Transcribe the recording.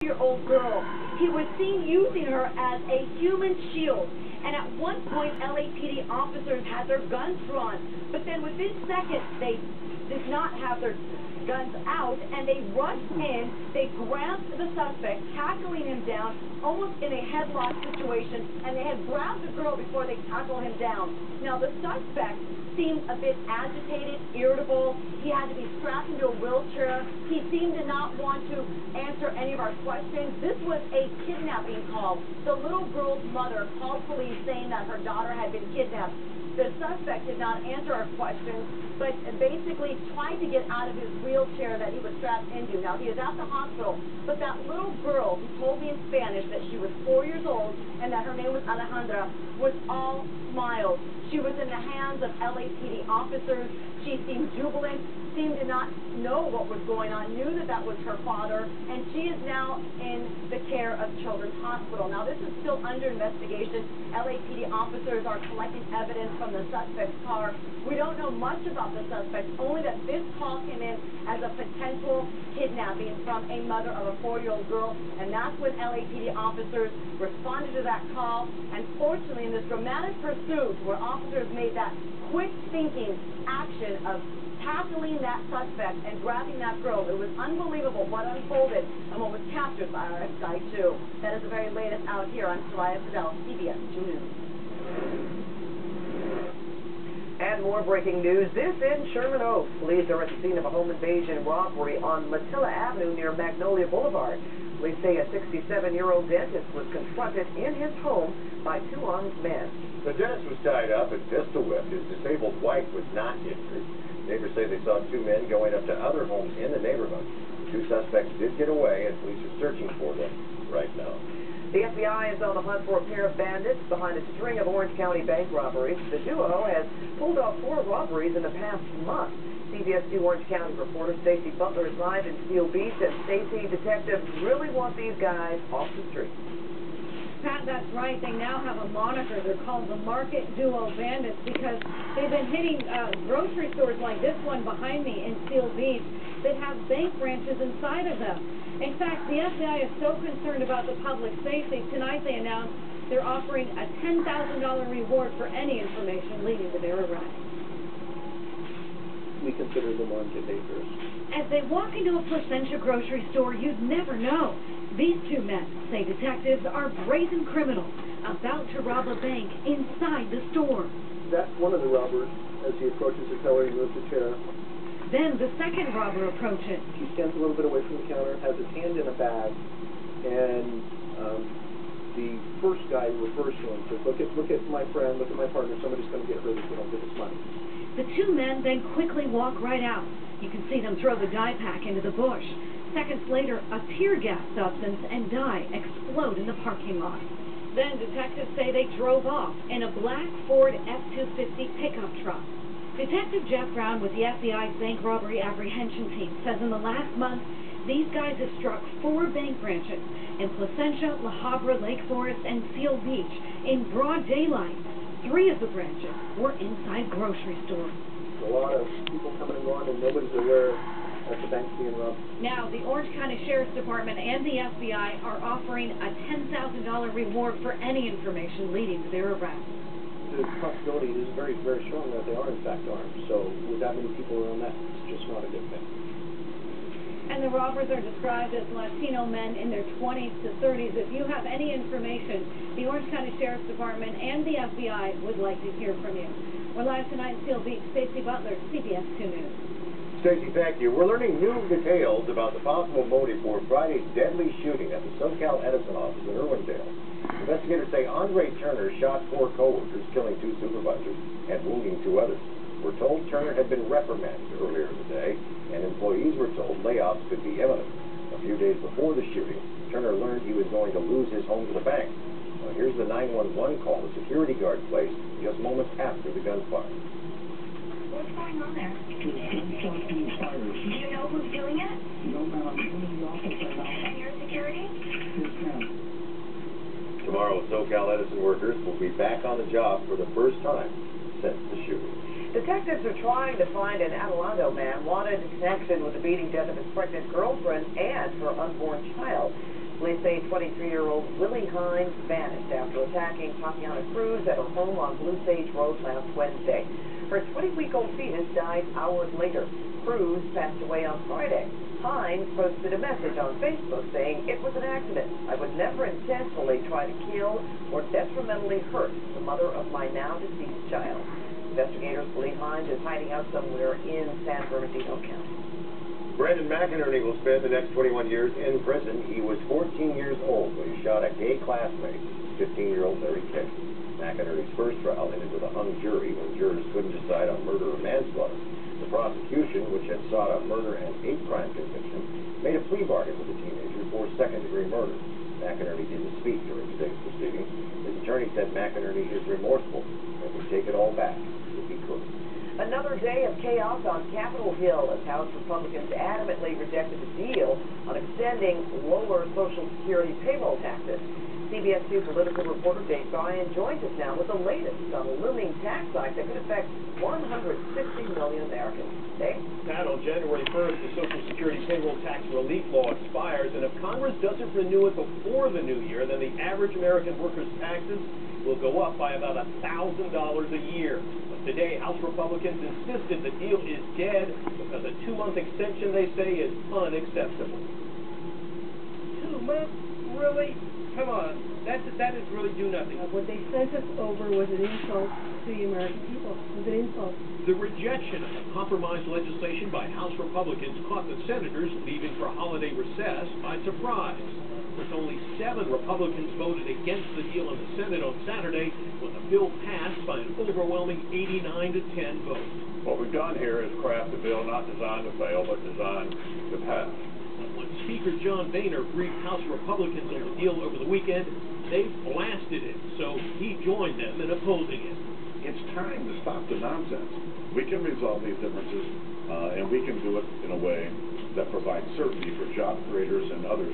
4-year-old girl. He was seen using her as a human shield. And at one point, LAPD officers had their guns drawn. But then within seconds, they did not have their guns out, and they rushed in. They grabbed the suspect, tackling him down, almost in a headlock situation, and they had grabbed the girl before they tackled him down. Now, the suspect seemed a bit agitated, irritable. He had to be strapped into a wheelchair. He seemed to not want to answer any of our questions. This was a kidnapping call. The little girl's mother called police saying that her daughter had been kidnapped. The suspect did not answer our questions, but basically tried to get out of his wheelchair that he was strapped into. Now, he is at the hospital, but that little girl who told me in Spanish that she was 4 years old and that her name was Alejandra was all smiles. She was in the hands of LAPD officers. She seemed jubilant, seemed to not know what was going on, knew that that was her father, and she is now in the care of Children's Hospital. Now, this is still under investigation. LAPD officers are collecting evidence from the suspect's car. We don't know much about the suspect, only that this call came in as a potential kidnapping from a mother of a 4-year-old girl, and that's when LAPD officers responded to that call. And fortunately, in this dramatic pursuit where officers made that quick thinking action of tackling that suspect and grabbing that girl, it was unbelievable what unfolded and what was captured by our Sky 2. That is the very latest out here. I'm Soraya Fidel, CBS 2 News. And more breaking news. This in Sherman Oaks. Police are at the scene of a home invasion robbery on Latilla Avenue near Magnolia Boulevard. Police say a 67-year-old dentist was confronted in his home by two armed men. The dentist was tied up and pistol whipped. His disabled wife was not injured. Neighbors say they saw two men going up to other homes in the neighborhood. Two suspects did get away, and police are searching for them right now. The FBI is on the hunt for a pair of bandits behind a string of Orange County bank robberies. The duo has pulled off 4 robberies in the past month. CBS 2 Orange County reporter Stacey Butler is live in Seal Beach, and Stacey, detectives really want these guys off the street. Pat, that's right. They now have a moniker. They're called the Market Duo Bandits because they've been hitting grocery stores like this one behind me in Seal Beach that have bank branches inside of them. In fact, the FBI is so concerned about the public safety, tonight they announced they're offering a $10,000 reward for any information leading to their arrest. We consider them unfit dangerous. As they walk into a Placentia grocery store, you'd never know. These two men say detectives are brazen criminals about to rob a bank inside the store. That's one of the robbers. As he approaches the teller, he moves a chair. Then the second robber approaches. He stands a little bit away from the counter, has his hand in a bag, and the first guy refers to him, says, look at my friend, look at my partner, somebody's going to get hurt if we don't get this money. The two men then quickly walk right out. You can see them throw the dye pack into the bush. Seconds later, a tear gas substance and dye explode in the parking lot. Then detectives say they drove off in a black Ford F-250 pickup truck. Detective Jeff Brown with the FBI's bank robbery apprehension team says in the last month, these guys have struck 4 bank branches in Placentia, La Habra, Lake Forest, and Seal Beach in broad daylight. 3 of the branches were inside grocery stores. A lot of people coming and going, and nobody's aware that the bank's being robbed. Now, the Orange County Sheriff's Department and the FBI are offering a $10,000 reward for any information leading to their arrest. The possibility is very, very strong that they are in fact armed. So with that many people around that, it's just not a good thing. And the robbers are described as Latino men in their 20s to 30s. If you have any information, the Orange County Sheriff's Department and the FBI would like to hear from you. We're live tonight in Seal Beach. Stacey Butler, CBS 2 News. Stacey, thank you. We're learning new details about the possible motive for Friday's deadly shooting at the SoCal Edison office in Irwindale. Investigators say Andre Turner shot 4 co-workers, killing 2 supervisors and wounding 2 others. We're told Turner had been reprimanded earlier in the day, and employees were told layoffs could be imminent. A few days before the shooting, Turner learned he was going to lose his home to the bank. Now, here's the 911 call the security guard placed just moments after the gunfire. What's going on there? Do you know who's doing it? No, ma'am. I'm in the office right now. And your security? Yes, ma'am. Tomorrow, SoCal Edison workers will be back on the job for the first time since the shooting. Detectives are trying to find an Adelanto man wanted in connection with the beating death of his pregnant girlfriend and her unborn child. say 23-year-old Willie Hines vanished after attacking Tatiana Cruz at her home on Blue Sage Road last Wednesday. Her 20-week-old fetus died hours later. Cruz passed away on Friday. Hines posted a message on Facebook saying, "It was an accident. I would never intentionally try to kill or detrimentally hurt the mother of my now-deceased child." Investigators believe Hines is hiding out somewhere in San Bernardino County. Brendan McInerney will spend the next 21 years in prison. He was 14 years old when he shot a gay classmate, 15-year-old Larry King. McInerney's first trial ended with a hung jury when jurors couldn't decide on murder or manslaughter. The prosecution, which had sought a murder and hate crime conviction, made a plea bargain with the teenager for second-degree murder. McInerney didn't speak during today's proceeding. His attorney said McInerney is remorseful and would take it all back if he could. Another day of chaos on Capitol Hill as House Republicans adamantly rejected the deal on extending lower Social Security payroll taxes. CBS 2 political reporter Dave Bryan joins us now with the latest on a looming tax hike that could affect 160 million Americans. Dave? Pat, on January 1st, the Social Security payroll tax relief law expires, and if Congress doesn't renew it before the new year, then the average American worker's taxes will go up by about $1,000 a year. But today, House Republicans insisted the deal is dead because a 2-month extension, they say, is unacceptable. 2 months? Really? Come on, that is really do nothing. What they sent us over was an insult to the American people. It was an insult. The rejection of the compromise legislation by House Republicans caught the senators leaving for holiday recess by surprise. With only 7 Republicans voted against the deal in the Senate on Saturday when the bill passed by an overwhelming 89-10 vote. What we've done here is craft a bill not designed to fail, but designed to pass. When Speaker John Boehner briefed House Republicans on the deal over the weekend, they blasted it, so he joined them in opposing it. It's time to stop the nonsense. We can resolve these differences, and we can do it in a way that provides certainty for job creators and others.